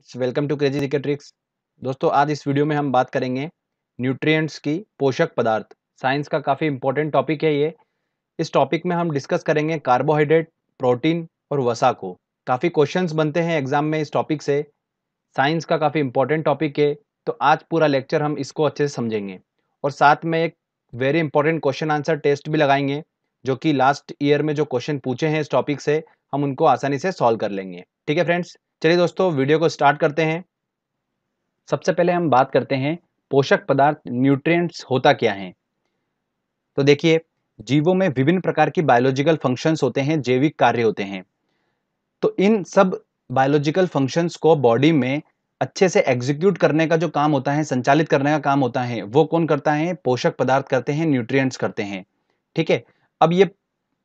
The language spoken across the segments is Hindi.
Friends, welcome to crazy GK tricks. दोस्तों, आज इस वीडियो में हम बात करेंगे न्यूट्रिएंट्स की, पोषक पदार्थ। साइंस का काफ़ी इंपॉर्टेंट टॉपिक है ये। इस टॉपिक में हम डिस्कस करेंगे कार्बोहाइड्रेट, प्रोटीन और वसा को। काफ़ी क्वेश्चंस बनते हैं एग्जाम में इस टॉपिक से। साइंस का काफ़ी इंपॉर्टेंट टॉपिक है, तो आज पूरा लेक्चर हम इसको अच्छे से समझेंगे और साथ में एक very important question answer test भी लगाएंगे, जो कि लास्ट ईयर में जो क्वेश्चन पूछे हैं इस टॉपिक से हम उनको आसानी से सॉल्व कर लेंगे। ठीक है फ्रेंड्स, चलिए दोस्तों वीडियो को स्टार्ट करते हैं। सबसे पहले हम बात करते हैं पोषक पदार्थ, न्यूट्रिएंट्स होता क्या है। तो देखिए, जीवों में विभिन्न प्रकार की बायोलॉजिकल फंक्शंस होते हैं, जैविक कार्य होते हैं। तो इन सब बायोलॉजिकल फंक्शंस को बॉडी में अच्छे से एग्जीक्यूट करने का जो काम होता है, संचालित करने का काम होता है, वो कौन करता है? पोषक पदार्थ करते हैं, न्यूट्रिएंट्स करते हैं। ठीक है। अब ये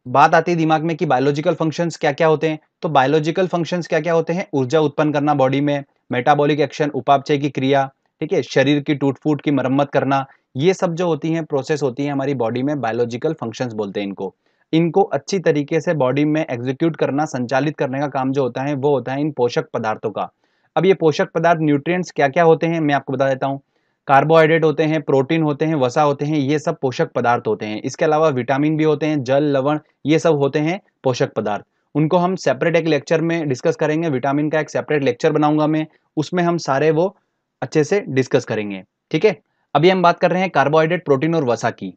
बात आती है दिमाग में कि बायोलॉजिकल फंक्शंस क्या-क्या होते हैं। तो बायोलॉजिकल फंक्शंस क्या-क्या होते हैं? ऊर्जा उत्पन्न करना बॉडी में, मेटाबॉलिक एक्शन, उपापचय की क्रिया, ठीक है, शरीर की टूट-फूट की मरम्मत करना, ये सब जो होती हैं प्रोसेस होती है हमारी बॉडी में, बायोलॉजिकल फंक्शंस बोलते हैं इनको। इनको अच्छी तरीके से बॉडी में एग्जीक्यूट करना, संचालित करने का काम जो होता है वो होता है इन पोषक पदार्थों का। अब ये पोषक पदार्थ, न्यूट्रिएंट्स क्या-क्या होते हैं मैं आपको बता देता हूँ। कार्बोहाइड्रेट होते हैं, प्रोटीन होते हैं, वसा होते हैं, ये सब पोषक पदार्थ होते हैं। इसके अलावा विटामिन भी होते हैं, जल, लवण, ये सब होते हैं पोषक पदार्थ। उनको हम सेपरेट एक लेक्चर में डिस्कस करेंगे। विटामिन का एक सेपरेट लेक्चर बनाऊंगा मैं, उसमें हम सारे वो अच्छे से डिस्कस करेंगे। ठीक है। अभी हम बात कर रहे हैं कार्बोहाइड्रेट, प्रोटीन और वसा की।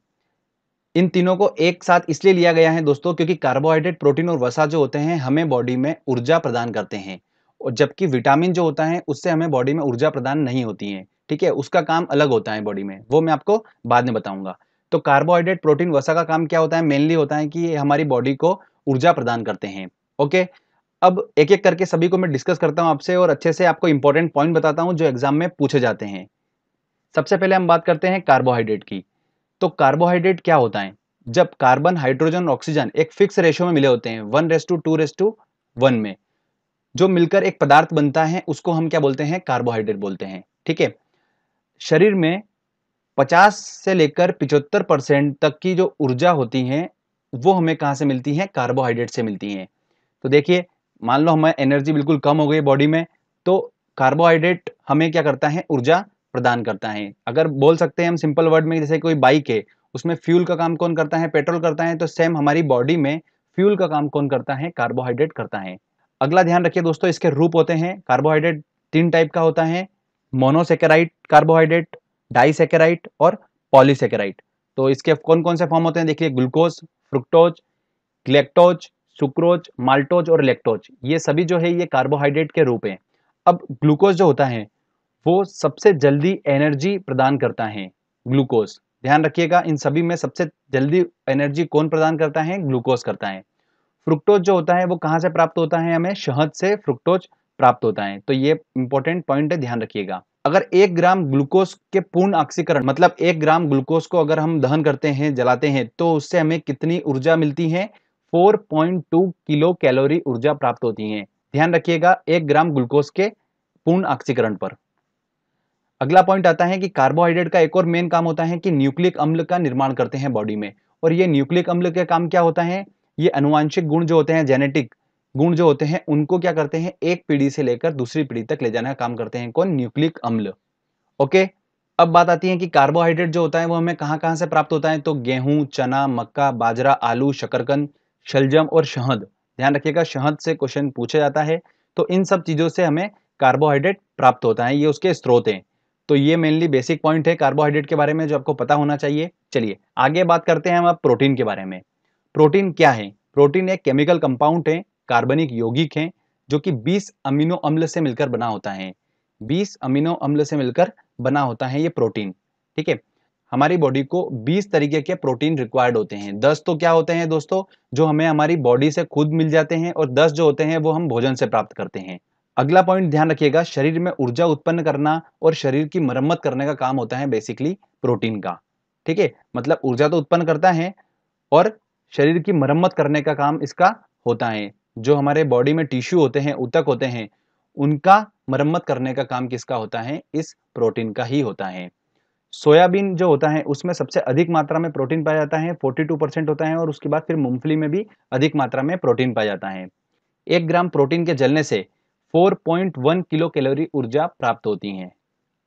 इन तीनों को एक साथ इसलिए लिया गया है दोस्तों, क्योंकि कार्बोहाइड्रेट, प्रोटीन और वसा जो होते हैं हमें बॉडी में ऊर्जा प्रदान करते हैं, और जबकि विटामिन जो होता है उससे हमें बॉडी में ऊर्जा प्रदान नहीं होती है। ठीक है, उसका काम अलग होता है बॉडी में, वो मैं आपको बाद में बताऊंगा। तो कार्बोहाइड्रेट, प्रोटीन, वसा का काम क्या होता है? मेनली होता है कि ये हमारी बॉडी को ऊर्जा प्रदान करते हैं। ओके। अब एक एक करके सभी को मैं डिस्कस करता हूं आपसे और अच्छे से आपको इंपॉर्टेंट पॉइंट बताता हूं जो एग्जाम में पूछे जाते हैं। सबसे पहले हम बात करते हैं कार्बोहाइड्रेट की। तो कार्बोहाइड्रेट क्या होता है? जब कार्बन, हाइड्रोजन, ऑक्सीजन एक फिक्स रेशियो में मिले होते हैं, 1:2:1 में, जो मिलकर एक पदार्थ बनता है, उसको हम क्या बोलते हैं? कार्बोहाइड्रेट बोलते हैं। ठीक है। शरीर में 50 से लेकर 75% तक की जो ऊर्जा होती है वो हमें कहां से मिलती है? कार्बोहाइड्रेट से मिलती है। तो देखिए, मान लो हमें एनर्जी बिल्कुल कम हो गई बॉडी में, तो कार्बोहाइड्रेट हमें क्या करता है? ऊर्जा प्रदान करता है। अगर बोल सकते हैं हम सिंपल वर्ड में, जैसे कोई बाइक है, उसमें फ्यूल का काम कौन करता है? पेट्रोल करता है। तो सेम हमारी बॉडी में फ्यूल का काम कौन करता है? कार्बोहाइड्रेट करता है। अगला ध्यान रखिए दोस्तों, इसके रूप होते हैं। कार्बोहाइड्रेट 3 टाइप का होता है: मोनोसेकेराइड कार्बोहाइड्रेट, डाइसेकेराइड और पॉलीसेकेराइड। तो इसके कौन कौन से फॉर्म होते हैं? देखिए, glucose, fructose, galactose, sucrose, maltose और लैक्टोज, ये सभी जो है ये कार्बोहाइड्रेट के रूप हैं। अब ग्लूकोज जो होता है वो सबसे जल्दी एनर्जी प्रदान करता है। ग्लूकोज, ध्यान रखिएगा, इन सभी में सबसे जल्दी एनर्जी कौन प्रदान करता है? ग्लूकोज करता है। फ्रुक्टोज जो होता है वो कहां से प्राप्त होता है? हमें शहद से फ्रुक्टोज प्राप्त होता है। तो ये इंपॉर्टेंट पॉइंट है, ध्यान रखिएगा। अगर 1 ग्राम ग्लूकोज के पूर्ण ऑक्सीकरण, मतलब 1 ग्राम ग्लूकोज को अगर हम दहन करते हैं, जलाते हैं, तो उससे हमें कितनी ऊर्जा मिलती है? 4.2 किलो कैलोरी ऊर्जा प्राप्त होती है। ध्यान रखिएगा, 1 ग्राम ग्लूकोज के पूर्ण ऑक्सीकरण पर। अगला पॉइंट आता है कि कार्बोहाइड्रेट का एक और मेन काम होता है कि न्यूक्लिक अम्ल का निर्माण करते हैं बॉडी में। और ये न्यूक्लिक अम्ल के काम क्या होता है? ये अनुवांशिक गुण जो होते हैं, जेनेटिक गुण जो होते हैं, उनको क्या करते हैं? एक पीढ़ी से लेकर दूसरी पीढ़ी तक ले जाने का काम करते हैं। कौन? न्यूक्लिक अम्ल। ओके। अब बात आती है कि कार्बोहाइड्रेट जो होता है वो हमें कहां कहां से प्राप्त होता है। तो गेहूं, चना, मक्का, बाजरा, आलू, शकरकंद, शलजम और शहद। ध्यान रखिएगा, शहद से क्वेश्चन पूछा जाता है। तो इन सब चीजों से हमें कार्बोहाइड्रेट प्राप्त होता है, ये उसके स्रोत हैं। तो ये मेनली बेसिक पॉइंट है कार्बोहाइड्रेट के बारे में जो आपको पता होना चाहिए। चलिए आगे बात करते हैं हम अब प्रोटीन के बारे में। प्रोटीन क्या है? प्रोटीन एक केमिकल कंपाउंड है, कार्बनिक यौगिक है, जो कि 20 अमीनो अम्ल से मिलकर बना होता है। 20 अमीनो अम्ल से मिलकर बना होता है ये प्रोटीन। ठीक है। हमारी बॉडी को 20 तरीके के प्रोटीन रिक्वायर्ड होते हैं। 10 तो क्या होते हैं दोस्तों? जो हमें हमारी बॉडी से खुद मिल जाते हैं, और 10 जो होते हैं वो हम भोजन से प्राप्त करते हैं। अगला पॉइंट ध्यान रखिएगा, शरीर में ऊर्जा उत्पन्न करना और शरीर की मरम्मत करने का काम होता है बेसिकली प्रोटीन का। ठीक है, मतलब ऊर्जा तो उत्पन्न करता है और शरीर की मरम्मत करने का काम इसका होता है। जो हमारे बॉडी में टिश्यू होते हैं, ऊतक होते हैं, उनका मरम्मत करने का काम किसका होता है? इस प्रोटीन का ही होता है। सोयाबीन जो होता है उसमें सबसे अधिक मात्रा में प्रोटीन पाया जाता है, 42% होता है, और उसके बाद फिर मूंगफली में भी अधिक मात्रा में प्रोटीन पाया जाता है। 1 ग्राम प्रोटीन के जलने से 4.1 किलो कैलोरी ऊर्जा प्राप्त होती है।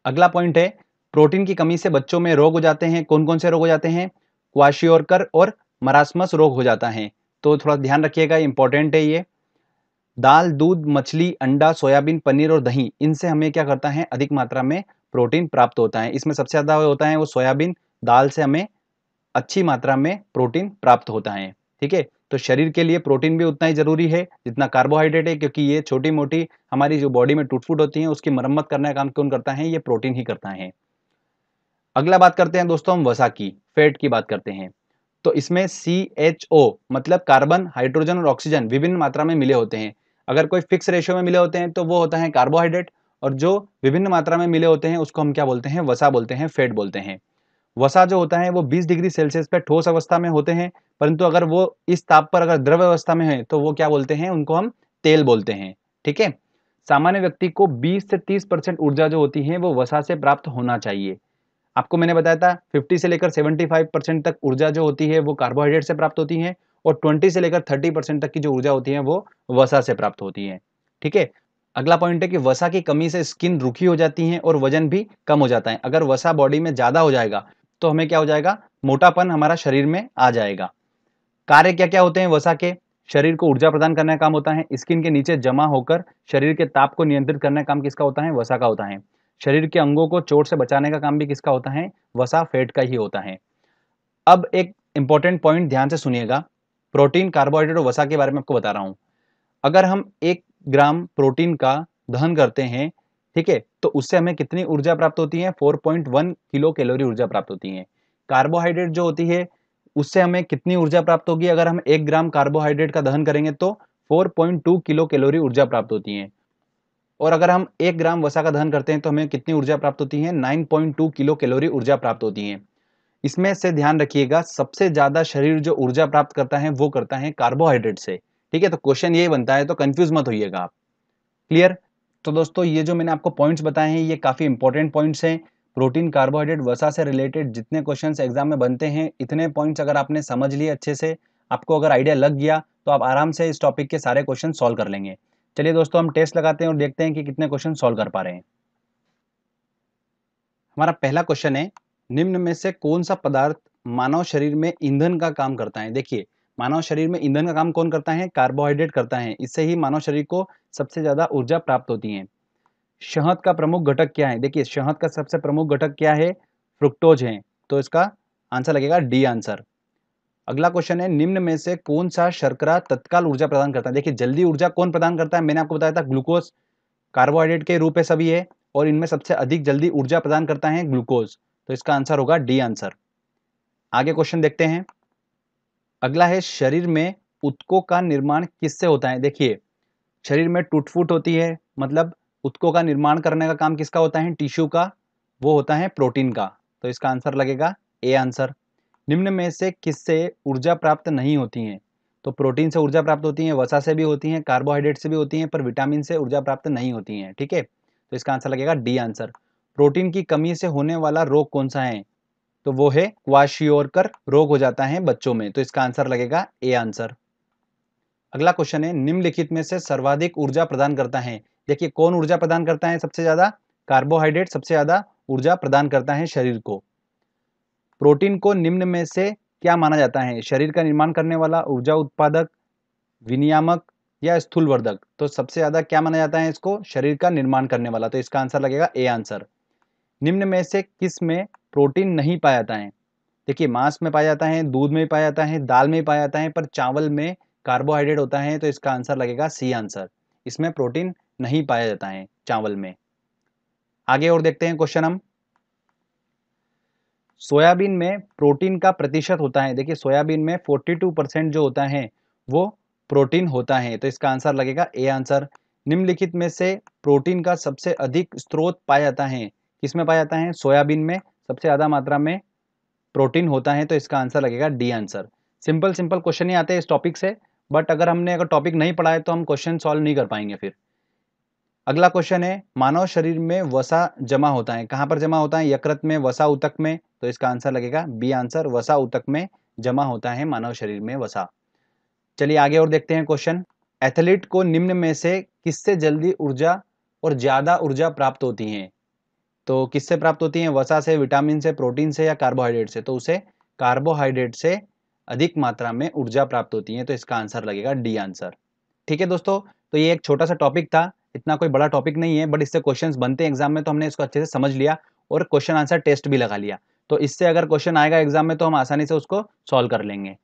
अगला पॉइंट है, प्रोटीन की कमी से बच्चों में रोग हो जाते हैं। कौन कौन से रोग हो जाते हैं? क्वाशियोरकर और मरासमस रोग हो जाता है, तो थोड़ा ध्यान रखिएगा, इंपॉर्टेंट है ये। दाल, दूध, मछली, अंडा, सोयाबीन, पनीर और दही, इनसे हमें क्या करता है? अधिक मात्रा में प्रोटीन प्राप्त होता है। इसमें सबसे ज्यादा होता है वो सोयाबीन, दाल से हमें अच्छी मात्रा में प्रोटीन प्राप्त होता है। ठीक है, तो शरीर के लिए प्रोटीन भी उतना ही जरूरी है जितना कार्बोहाइड्रेट है, क्योंकि ये छोटी मोटी हमारी जो बॉडी में टूट फूट होती है उसकी मरम्मत करने का काम कौन करता है? ये प्रोटीन ही करता है। अगला बात करते हैं दोस्तों हम वसा की, फैट की बात करते हैं। तो इसमें CHO मतलब कार्बन, हाइड्रोजन और ऑक्सीजन विभिन्न मात्रा में मिले होते हैं। अगर कोई फिक्स रेशियो में मिले होते हैं तो वो होता है कार्बोहाइड्रेट, और जो विभिन्न मात्रा में मिले होते हैं उसको हम क्या बोलते हैं? वसा बोलते हैं, फैट बोलते हैं। वसा जो होता है वो 20 डिग्री सेल्सियस पे ठोस अवस्था में होते हैं, परंतु अगर वो इस ताप पर अगर द्रव अवस्था में है तो वो क्या बोलते हैं? उनको हम तेल बोलते हैं। ठीक है, सामान्य व्यक्ति को 20 से 30% ऊर्जा जो होती है वो वसा से प्राप्त होना चाहिए। आपको मैंने बताया था 50 से लेकर 75% तक ऊर्जा जो होती है वो कार्बोहाइड्रेट से प्राप्त होती है, और 20 से लेकर 30% तक की जो ऊर्जा होती है वो वसा से प्राप्त होती है। ठीक है, अगला पॉइंट है कि वसा की कमी से स्किन रूखी हो जाती है और वजन भी कम हो जाता है। अगर वसा बॉडी में ज्यादा हो जाएगा तो हमें क्या हो जाएगा? मोटापन हमारा शरीर में आ जाएगा। कार्य क्या क्या होते हैं वसा के? शरीर को ऊर्जा प्रदान करने का काम होता है, स्किन के नीचे जमा होकर शरीर के ताप को नियंत्रित करने का काम किसका होता है? वसा का होता है। शरीर के अंगों को चोट से बचाने का काम भी किसका होता है? वसा, फैट का ही होता है। अब एक इंपॉर्टेंट पॉइंट ध्यान से सुनिएगा, प्रोटीन, कार्बोहाइड्रेट और वसा के बारे में आपको बता रहा हूं। अगर हम 1 ग्राम प्रोटीन का दहन करते हैं, ठीक है, तो उससे हमें कितनी ऊर्जा प्राप्त होती है? 4.1 किलो कैलोरी ऊर्जा प्राप्त होती है। कार्बोहाइड्रेट जो होती है उससे हमें कितनी ऊर्जा प्राप्त होगी? अगर हम 1 ग्राम कार्बोहाइड्रेट का दहन करेंगे तो 4.2 किलो कैलोरी ऊर्जा प्राप्त होती है। और अगर हम 1 ग्राम वसा का दहन करते हैं तो हमें कितनी ऊर्जा प्राप्त होती है? 9.2 किलो कैलोरी ऊर्जा प्राप्त होती है। इसमें से ध्यान रखिएगा, सबसे ज्यादा शरीर जो ऊर्जा प्राप्त करता है वो करता है कार्बोहाइड्रेट से। ठीक है, तो क्वेश्चन यही बनता है, तो कंफ्यूज मत होइएगा आप। क्लियर? तो दोस्तों ये जो मैंने आपको पॉइंट्स बताए हैं ये काफी इंपॉर्टेंट पॉइंट्स हैं। प्रोटीन, कार्बोहाइड्रेट, वसा से रिलेटेड जितने क्वेश्चंस एग्जाम में बनते हैं, इतने पॉइंट्स अगर आपने समझ लिए अच्छे से, आपको अगर आइडिया लग गया तो आप आराम से इस टॉपिक के सारे क्वेश्चन सॉल्व कर लेंगे। चलिए दोस्तों हम टेस्ट लगाते हैं और देखते हैं कि कितने क्वेश्चन सॉल्व कर पा रहे हैं। हमारा पहला क्वेश्चन है, निम्न में से कौन सा पदार्थ मानव शरीर में ईंधन का काम करता है? देखिए, मानव शरीर में ईंधन का काम कौन करता है? कार्बोहाइड्रेट करता है। इससे ही मानव शरीर को सबसे ज्यादा ऊर्जा प्राप्त होती है। शहद का प्रमुख घटक क्या है? देखिए, शहद का सबसे प्रमुख घटक क्या है? फ्रुक्टोज है, तो इसका आंसर लगेगा डी आंसर। अगला क्वेश्चन है, निम्न में से कौन सा शर्करा तत्काल ऊर्जा प्रदान करता है? देखिए, जल्दी ऊर्जा कौन प्रदान करता है? मैंने आपको बताया था ग्लूकोज कार्बोहाइड्रेट के रूप में सभी है, और इनमें सबसे अधिक जल्दी ऊर्जा प्रदान करता है ग्लूकोज, तो इसका आंसर होगा डी आंसर। आगे क्वेश्चन देखते हैं। अगला है, शरीर में ऊतकों का निर्माण किससे होता है? देखिए, शरीर में टूट फूट होती है, मतलब ऊतकों का निर्माण करने का काम किसका होता है? टिश्यू का, वो होता है प्रोटीन का, तो इसका आंसर लगेगा ए आंसर। निम्न में से किससे ऊर्जा प्राप्त नहीं होती है? तो प्रोटीन से ऊर्जा प्राप्त होती है, वसा से भी होती है, कार्बोहाइड्रेट से भी होती है, पर विटामिन से ऊर्जा प्राप्त नहीं होती है। ठीक है, तो इसका आंसर लगेगा डी आंसर। प्रोटीन की कमी से होने वाला रोग कौन सा है? तो वो है क्वाशियोरकर रोग हो जाता है बच्चों में, तो इसका आंसर लगेगा ए आंसर। अगला क्वेश्चन है, निम्नलिखित में से सर्वाधिक ऊर्जा प्रदान करता है? देखिए, कौन ऊर्जा प्रदान करता है सबसे ज्यादा? कार्बोहाइड्रेट सबसे ज्यादा ऊर्जा प्रदान करता है शरीर को। प्रोटीन को निम्न में से क्या माना जाता है? शरीर का निर्माण करने वाला, ऊर्जा उत्पादक, विनियामक या स्थूलवर्धक? तो सबसे ज्यादा क्या माना जाता है इसको? शरीर का निर्माण करने वाला, तो इसका आंसर लगेगा ए आंसर। निम्न में से किस में प्रोटीन नहीं पाया जाता है? देखिए, मांस में पाया जाता है, दूध में पाया जाता है, दाल में पाया जाता है, पर चावल में कार्बोहाइड्रेट होता है, तो इसका आंसर लगेगा सी आंसर। इसमें प्रोटीन नहीं पाया जाता है चावल में। आगे और देखते हैं क्वेश्चन हम। सोयाबीन में प्रोटीन का प्रतिशत होता है? देखिए, सोयाबीन में 42% जो होता है वो प्रोटीन होता है, तो इसका आंसर लगेगा ए आंसर। निम्नलिखित में से प्रोटीन का सबसे अधिक स्रोत पाया जाता है? किसमें पाया जाता है? सोयाबीन में सबसे ज्यादा मात्रा में प्रोटीन होता है, तो इसका आंसर लगेगा D answer. Simple simple question ही आते हैं इस टॉपिक से, बट अगर टॉपिक नहीं पढ़ा है तो हम क्वेश्चन सॉल्व नहीं कर पाएंगे फिर। अगला क्वेश्चन है, मानव शरीर में वसा जमा होता है, कहां पर जमा होता है? यकृत में, वसा ऊतक में, तो इसका आंसर लगेगा बी आंसर, वसा ऊतक में जमा होता है मानव शरीर में वसा। चलिए आगे और देखते हैं क्वेश्चन। एथलीट को निम्न में से किससे जल्दी ऊर्जा और ज़्यादा ऊर्जा प्राप्त होती है? तो किससे प्राप्त होती है? वसा से, विटामिन से, प्रोटीन से या कार्बोहाइड्रेट से? तो उसे कार्बोहाइड्रेट से अधिक मात्रा में ऊर्जा प्राप्त होती है, तो इसका आंसर लगेगा डी आंसर। ठीक है दोस्तों, तो ये एक छोटा सा टॉपिक था, इतना कोई बड़ा टॉपिक नहीं है, बट इससे क्वेश्चंस बनते हैं एग्जाम में, तो हमने इसको अच्छे से समझ लिया और क्वेश्चन आंसर टेस्ट भी लगा लिया। तो इससे अगर क्वेश्चन आएगा एग्जाम में तो हम आसानी से उसको सॉल्व कर लेंगे।